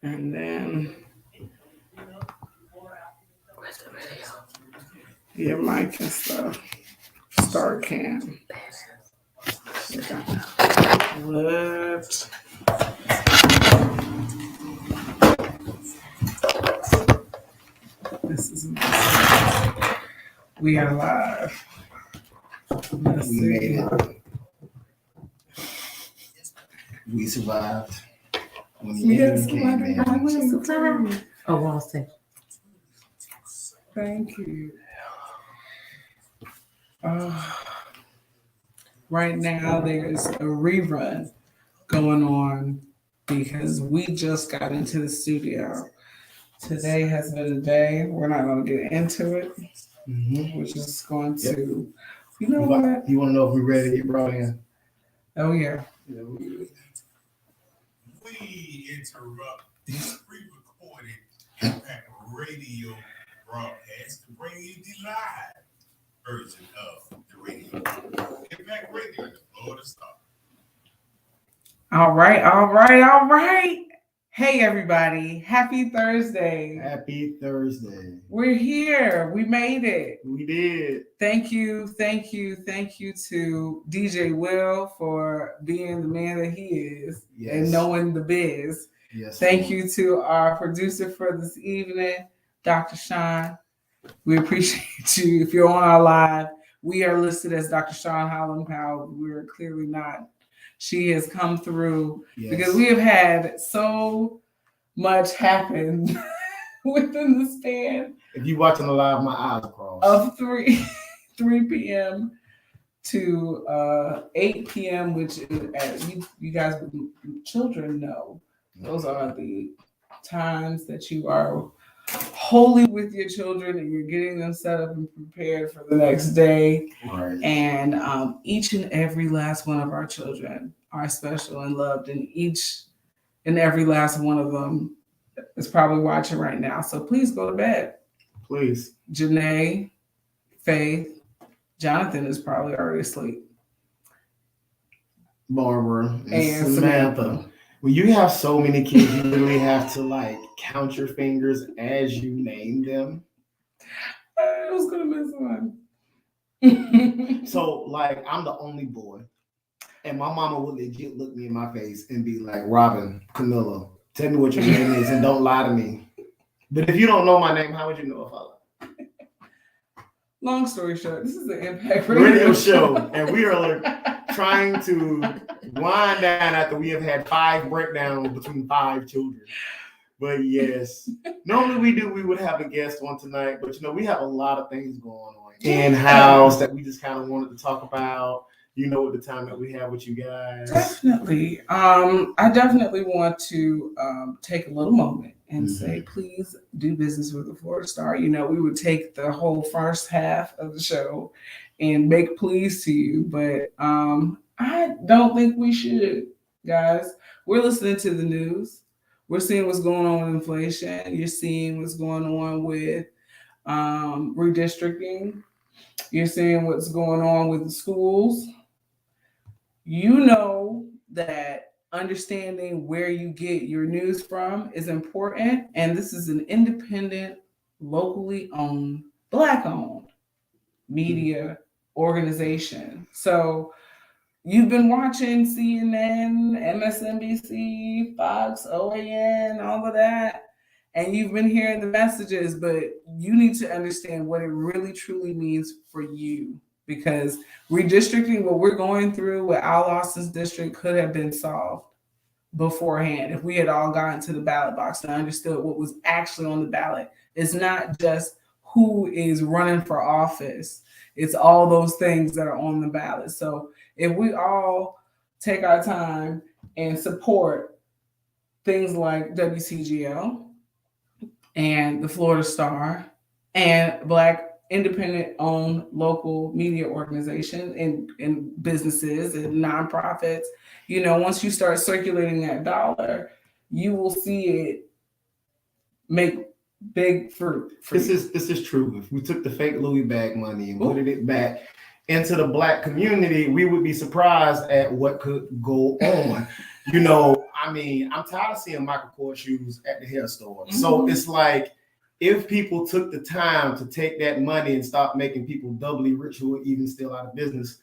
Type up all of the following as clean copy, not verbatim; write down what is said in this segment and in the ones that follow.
And then where's the video? Your mic and stuff. Start cam. What? This is amazing. We are live. Let's We see. made it. We survived. When the Yes, ending came in. I will survive. Oh, well, thank Thank you. Right now, there's a rerun going on because we just got into the studio. Today has been a day. We're not going to get into it. Mm-hmm. We're just going Yep. to, you know what? You want to know if we're ready to get brought in? Oh, yeah. We interrupt this pre-recorded Impact Radio broadcast to bring you the live version of the radio. Impact Radio, the Florida Star. All right. Hey, everybody. Happy Thursday. Happy Thursday. We're here. We made it. We did. Thank you to DJ Will for being the man that he is and knowing the biz. Yes. Thank you to our producer for this evening, Dr. Shaun. We appreciate you. If you're on our live, we are listed as Dr. Shaun Holland-Powell. We're clearly not. She has come through because we have had so much happen within the span. If you're watching the live, my eyes are crossed. Of 3 p.m. to 8 p.m., which is, as you guys with children know, those are the times that you are wholly with your children and you're getting them set up and prepared for the next day. Right. And each and every last one of our children are special and loved, and each and every last one of them is probably watching right now. So please go to bed. Please. Janae, Faith, Jonathan is probably already asleep. Barbara and Samantha. When you have so many kids, you literally have to like count your fingers as you name them. I was gonna miss one. So like I'm the only boy, and my mama would legit look me in my face and be like, "Robin, Camilla, tell me what your name is and don't lie to me." But if you don't know my name, how would you know if I lie? Long story short, this is an Impact Radio show, and we are trying to wind down after we have had 5 breakdowns between 5 children. But yes, normally we would have a guest on tonight, but we have a lot of things going on in-house that we just kind of wanted to talk about. With the time that we have with you guys. Definitely. I definitely want to take a little moment and say, please do business with the Florida Star. We would take the whole first half of the show and make pleas to you, but I don't think we should, guys. We're listening to the news. We're seeing what's going on with inflation. You're seeing what's going on with redistricting. You're seeing what's going on with the schools. That understanding where you get your news from is important. And this is an independent, locally owned, Black-owned media organization. So you've been watching CNN, MSNBC, Fox, OAN, all of that, and you've been hearing the messages, but you need to understand what it really, truly means for you. Because redistricting, what we're going through with Al Austin's district, could have been solved beforehand if we had all gotten to the ballot box and understood what was actually on the ballot. It's not just who is running for office. It's all those things that are on the ballot. So if we all take our time and support things like WCGL and the Florida Star and Black independent-owned local media organizations and businesses and nonprofits, once you start circulating that dollar, you will see it make big fruit. This is true. If we took the fake Louis bag money and put it back into the Black community, we would be surprised at what could go on. I mean, I'm tired of seeing Michael Kors shoes at the hair store. So it's like, if people took the time to take that money and stop making people doubly rich who are even still out of business,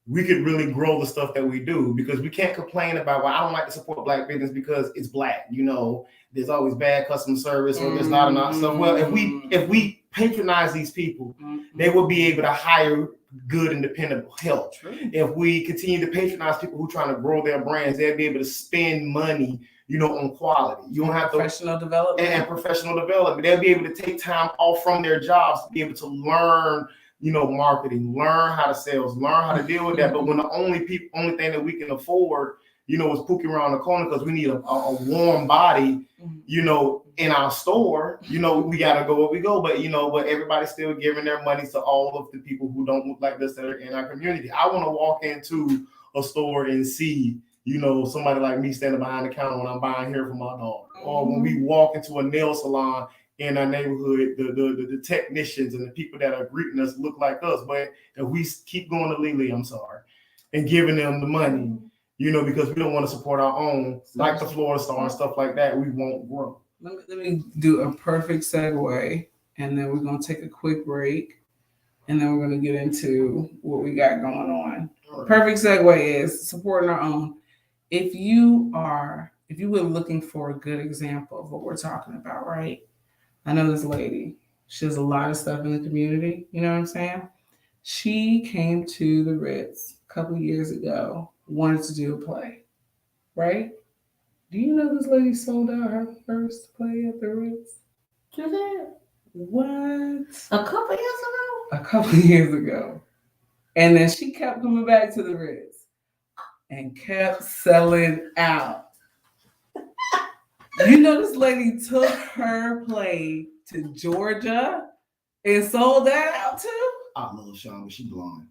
we could really grow the stuff that we do, because we can't complain about, well, I don't like to support Black business because it's Black. You know, there's always bad customer service or there's not enough stuff. Well, if we patronize these people, they will be able to hire good and dependable help. True. If we continue to patronize people who are trying to grow their brands, they'll be able to spend money, you know, on quality. You don't have to Professional development. and professional development. They'll be able to take time off from their jobs to be able to learn, you know, marketing, learn how to sales, learn how to deal with that. But when the only thing that we can afford, you know, is Pookie around the corner because we need a warm body, you know, in our store, you know, we got to go where we go. But, you know, but everybody's still giving their money to all of the people who don't look like us that are in our community. I want to walk into a store and see, you know, somebody like me standing behind the counter when I'm buying hair for my dog. Or when we walk into a nail salon in our neighborhood, the technicians and the people that are greeting us look like us. But if we keep going to Lily, I'm sorry, and giving them the money, you know, because we don't want to support our own, like the Florida Star and stuff like that, we won't grow. Let me do a perfect segue, and then we're going to take a quick break, and then we're going to get into what we got going on. Right. Perfect segue is supporting our own. If you were looking for a good example of what we're talking about, right? I know this lady. She does a lot of stuff in the community. You know what I'm saying? She came to the Ritz a couple years ago, wanted to do a play, right? Do you know this lady sold out her first play at the Ritz? You did? What? A couple years ago? A couple years ago. And then she kept coming back to the Ritz and kept selling out. You know, this lady took her play to Georgia and sold that out too? I love Shaun, but she blonde.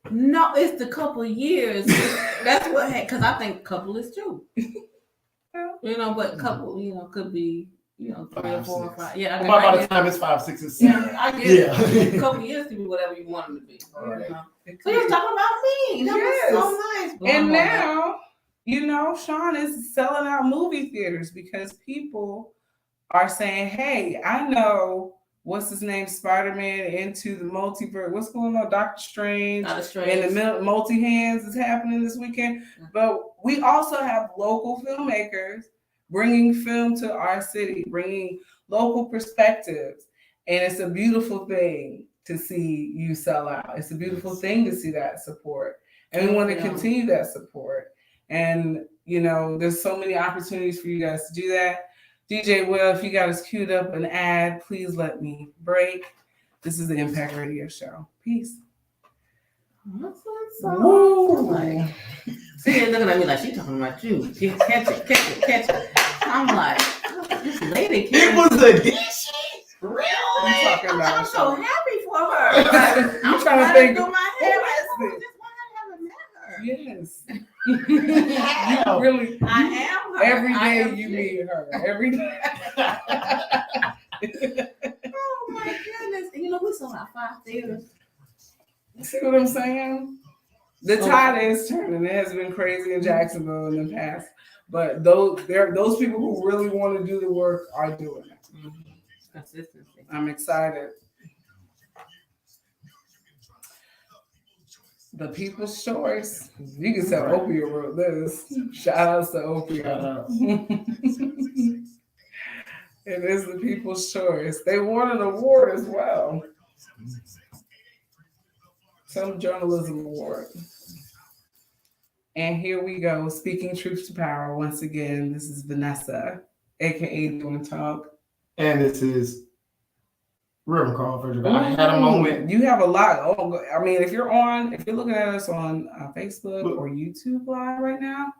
No, it's the couple years. That's what, because I think couple is two. You know, but couple, you know, could be, you know, 3 or 4 or 5. Yeah, Well, by the time it's 5, 6, and 7. yeah, I get it. Yeah. A couple years to be whatever you want them to be. Right. You know? So you're talking about me. That was so nice. And now, you know, Shaun is selling out movie theaters because people are saying, hey, I know, what's his name, Spider-Man into the multiverse. What's going on? Doctor Strange. And the multi-hands is happening this weekend. But we also have local filmmakers bringing film to our city, bringing local perspectives. And it's a beautiful thing to see you sell out. It's a beautiful thing to see that support. And we want to continue that support. And, you know, there's so many opportunities for you guys to do that. DJ Will, if you got us queued up an ad, please let me break. This is the Impact Radio Show. Peace. Woo! See, they're looking at me like she's talking about you. Catch it. I'm like, this lady. It was a dish. Really? I'm so happy for her. I'm trying to think. Do my hair. Yes. You really. I am her. Every day you meet her. Every day. Oh my goodness. You know, we sold out 5 theaters. See what I'm saying? The tide is turning. It has been crazy in Jacksonville in the past. But those people who really want to do the work are doing it. Consistency. I'm excited. The People's Choice. You can say Opia wrote this. Shout outs to Opia. It is the People's Choice. They won an award as well. Some journalism award. And here we go. Speaking truth to power. Once again, this is Vanessa, aka Doing Talk. And this is Reverend Carl Frederick. I had a moment. You have a lot. I mean, if you're looking at us on Facebook or YouTube Live right now,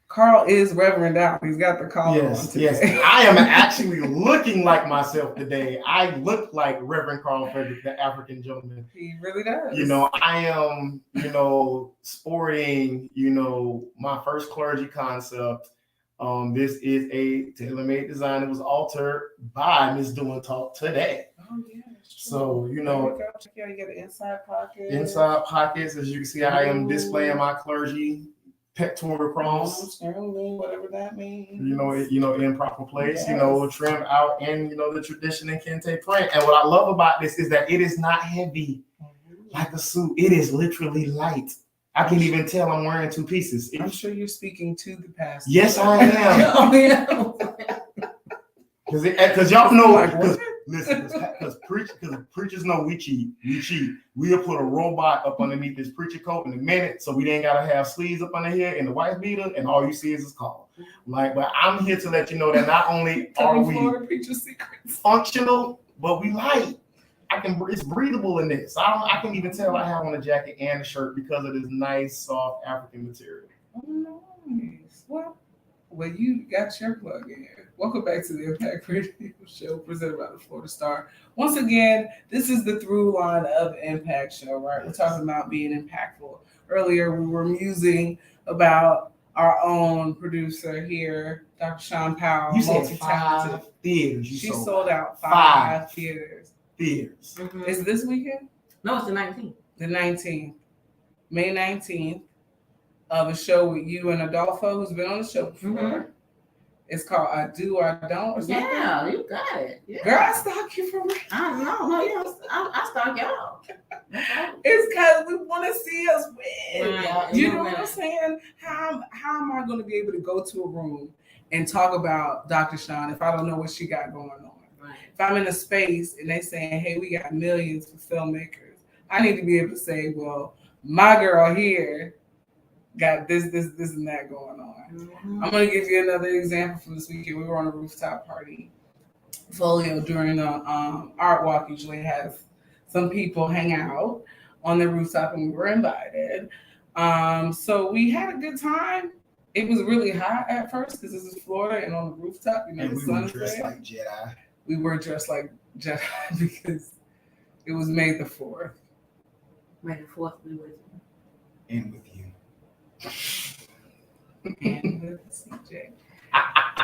Carl is Reverend out. He's got the collar on today. Yes. I am actually looking like myself today. I look like Reverend Carl Frederick, the African gentleman. He really does. You know, I am, you know, sporting, you know, my first clergy concept. This is a tailor-made design that was altered by Miss Doing Talk today. Oh, yeah. So, you know, check out, you got an inside pocket. Inside pockets, as you can see, I am displaying my clergy pectoral cross. Whatever that means. In proper place. Yes. Trim out, and the tradition in kente print. And what I love about this is that it is not heavy like a suit. It is literally light. I can even tell I'm wearing two pieces. I'm sure you're speaking to the pastor. Yes, I am. Oh, yeah. Because y'all know, Like, what? because preachers know we cheat. We'll put a robot up underneath this preacher coat in a minute, so we ain't gotta have sleeves up under here and the wife beater, and all you see is his collar. But I'm here to let you know that not only are we functional, but we light. It's breathable in this. I can even tell I have on a jacket and a shirt because of this nice, soft African material. Oh, nice. Well, you got your plug in. Welcome back to the Impact Radio Show presented by the Florida Star. Once again, this is the through line of the Impact Show, right? We're talking about being impactful. Earlier, we were musing about our own producer here, Dr. Shaun Powell. You said 5 theaters. She sold out 5 theaters. Mm-hmm. Is it this weekend? No, it's the 19th. The 19th. May 19th. Of a show with you and Adolfo, who's been on the show before. Mm-hmm. It's called I Do or I Don't or something. Yeah, you got it. Yeah. Girl, I stalk you for real. I know. I stalk y'all. It's because we want to see us win. Right. You know what I'm saying? How am I going to be able to go to a room and talk about Dr. Shaun if I don't know what she got going on? Right. If I'm in a space and they saying, hey, we got millions for filmmakers, I need to be able to say, well, my girl here got this, and that going on. Mm-hmm. I'm going to give you another example from this weekend. We were on a rooftop party. Folio during the art walk usually has some people hang out on the rooftop, and we were invited. So we had a good time. It was really hot at first because this is Florida, and on the rooftop, and the we sun were is dressed there. like Jedi. We were dressed like Jedi because it was May the 4th. May the 4th be with you. And with you. And with CJ.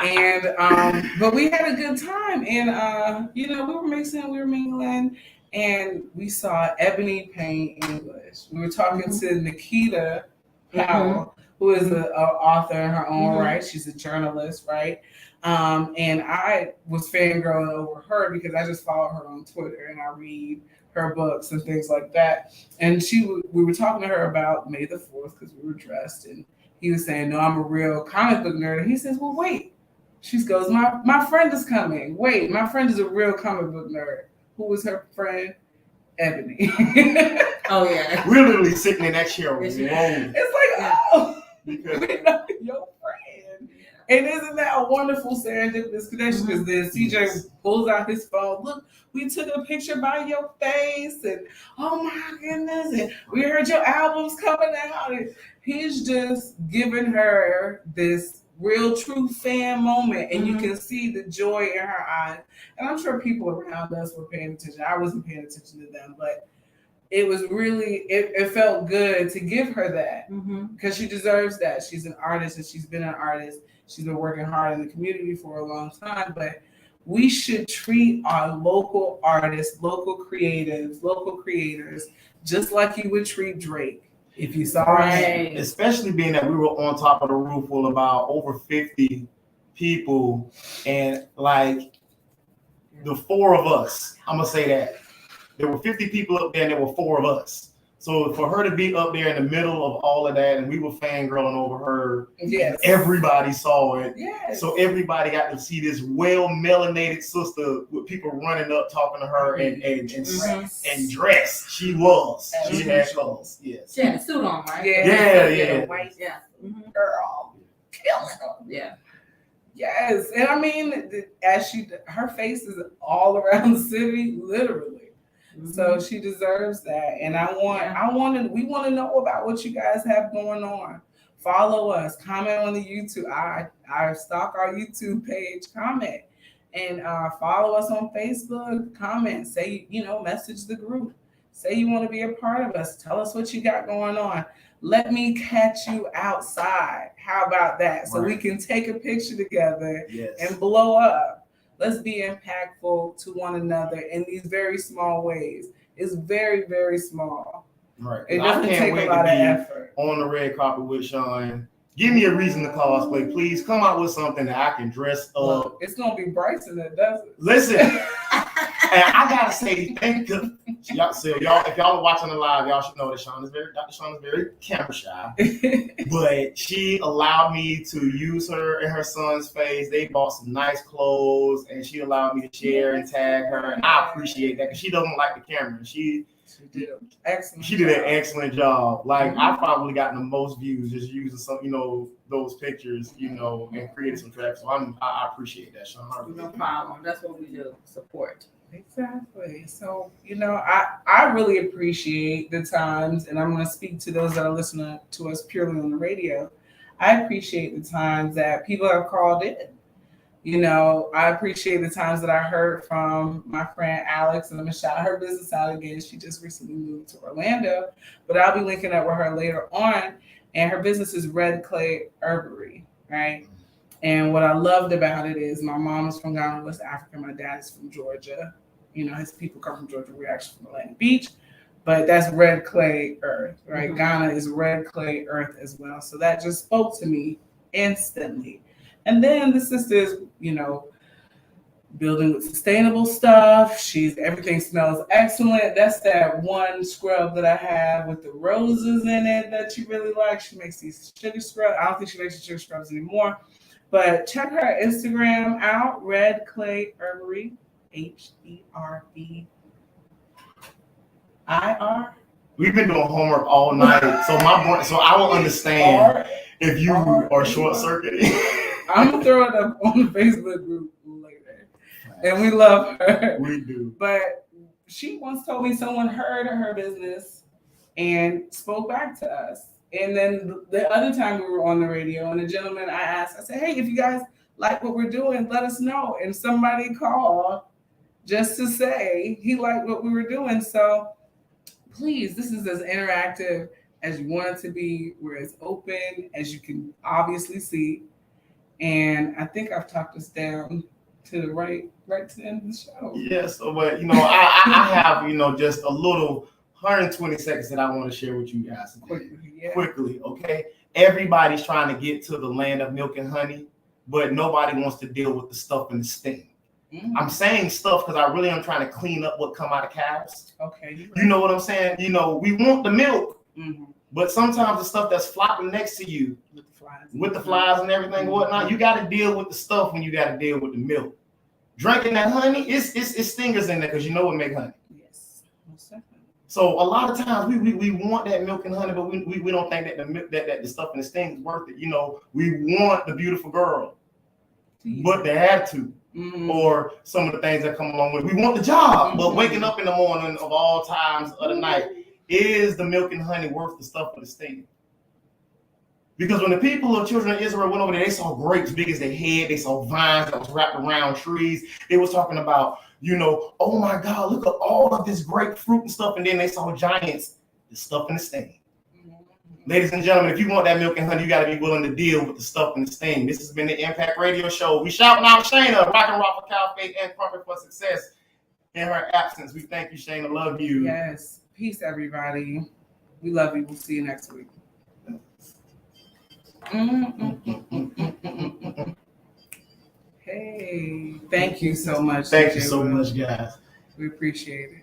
And but we had a good time, and we were mingling, and we saw Ebony Payne English. We were talking to Nikita Powell, who is an author in her own right. She's a journalist, right? And I was fangirling over her because I just follow her on Twitter and I read her books and things like that. And we were talking to her about May the 4th because we were dressed, and he was saying, no, I'm a real comic book nerd. And he says, well, wait. She goes, my friend is coming. Wait, my friend is a real comic book nerd. Who was her friend? Ebony. Oh, yeah. We're literally sitting in that chair rolling. It's like, oh, because we know your friend. And isn't that a wonderful serendipitous connection? Because then CJ pulls out his phone. Look, we took a picture by your face, and oh my goodness, and we heard your album's coming out. And he's just giving her this real true fan moment, and you can see the joy in her eyes. And I'm sure people around us were paying attention. I wasn't paying attention to them, but it was really, it felt good to give her that because she deserves that. She's an artist, and she's been an artist. She's been working hard in the community for a long time, but we should treat our local artists, local creatives, local creators, just like you would treat Drake if you saw him. Especially being that we were on top of the roof with about over 50 people, and like the 4 of us, I'm gonna say that. There were 50 people up there, and there were 4 of us. So for her to be up there in the middle of all of that, and we were fangirling over her, everybody saw it. Yes. So everybody got to see this well-melanated sister with people running up, talking to her, and dress. She was. She had clothes. Yes. She had a suit on, right? Yeah. White girl. Killing them. Yeah. Yes. And I mean, her face is all around the city, literally. So she deserves that, and we want to know about what you guys have going on. Follow us, comment on the YouTube. I stalk our YouTube page, comment, and follow us on Facebook. Comment, say message the group. Say you want to be a part of us. Tell us what you got going on. Let me catch you outside. How about that? So we can take a picture together and blow up. Let's be impactful to one another in these very small ways. It's very, very small. Right. It doesn't take a lot of effort. On the red carpet with Shaun, Give me a reason to cosplay. Please come out with something that I can dress up. Well, it's gonna be Bryson that does it. Listen, and I gotta say thank you. Y'all, so y'all, if y'all are watching the live, y'all should know that Dr. Shaun is very camera shy. But she allowed me to use her and her son's face. They bought some nice clothes, and she allowed me to share and tag her. And I appreciate that because she doesn't like the camera. She did an excellent job. Like I probably gotten the most views just using some, those pictures, and creating some tracks. So I appreciate that, Shaun. No problem. That's what we do. Support. Exactly. So, I really appreciate the times, and I'm going to speak to those that are listening to us purely on the radio. I appreciate the times that people have called in. I appreciate the times that I heard from my friend Alex, and I'm going to shout her business out again. She just recently moved to Orlando, but I'll be linking up with her later on. And her business is Red Clay Herbery, right? And what I loved about it is my mom is from Ghana, West Africa. My dad is from Georgia. His people come from Georgia. We're actually from Atlantic Beach. But that's red clay earth, right? Mm-hmm. Ghana is red clay earth as well. So that just spoke to me instantly. And then the sister is, building with sustainable stuff. Everything smells excellent. That's that one scrub that I have with the roses in it that you really like. She makes these sugar scrubs. I don't think she makes the sugar scrubs anymore. But check her Instagram out, Red Clay Herbery, HERBIR. We've been doing homework all night, so I will understand if you are short circuiting. I'm gonna throw it up on the Facebook group later, and we love her. We do. But she once told me someone heard of her business and spoke back to us. And then the other time we were on the radio, and the gentleman I said, hey, if you guys like what we're doing, let us know. And somebody called just to say he liked what we were doing. So please, this is as interactive as you want it to be. We're as open as you can obviously see. And I think I've talked us down to the right to the end of the show. Yes, but I have just a little 120 seconds that I want to share with you guys quickly, okay? Everybody's trying to get to the land of milk and honey, but nobody wants to deal with the stuff and the sting. Mm-hmm. I'm saying stuff because I really am trying to clean up what come out of calves. Okay. You know what I'm saying? We want the milk, mm-hmm. but sometimes the stuff that's flopping next to you with the flies and everything and whatnot, you got to deal with the stuff when you got to deal with the milk. Drinking that honey, it's stingers in there because you know what make honey. Yes, most definitely. So a lot of times we want that milk and honey, but we don't think that the milk, that the stuff and the sting is worth it. We want the beautiful girl, but the attitude, mm-hmm. or some of the things that come along with it. We want the job, mm-hmm. but waking up in the morning of all times of the night, is the milk and honey worth the stuff for the sting? Because when the people of children of Israel went over there, they saw grapes big as their head. They saw vines that was wrapped around trees. They was talking about, oh my God, look at all of this grapefruit and stuff. And then they saw giants, the stuff and the sting. Mm-hmm. Ladies and gentlemen, if you want that milk and honey, you got to be willing to deal with the stuff and the sting. This has been the Impact Radio Show. We shouting out Shanna, rock and roll for Cal Faith and Crumpet for success in her absence. We thank you, Shanna. Love you. Yes. Peace, everybody. We love you. We'll see you next week. Hey, thank you so much. Thank you so much, guys. We appreciate it.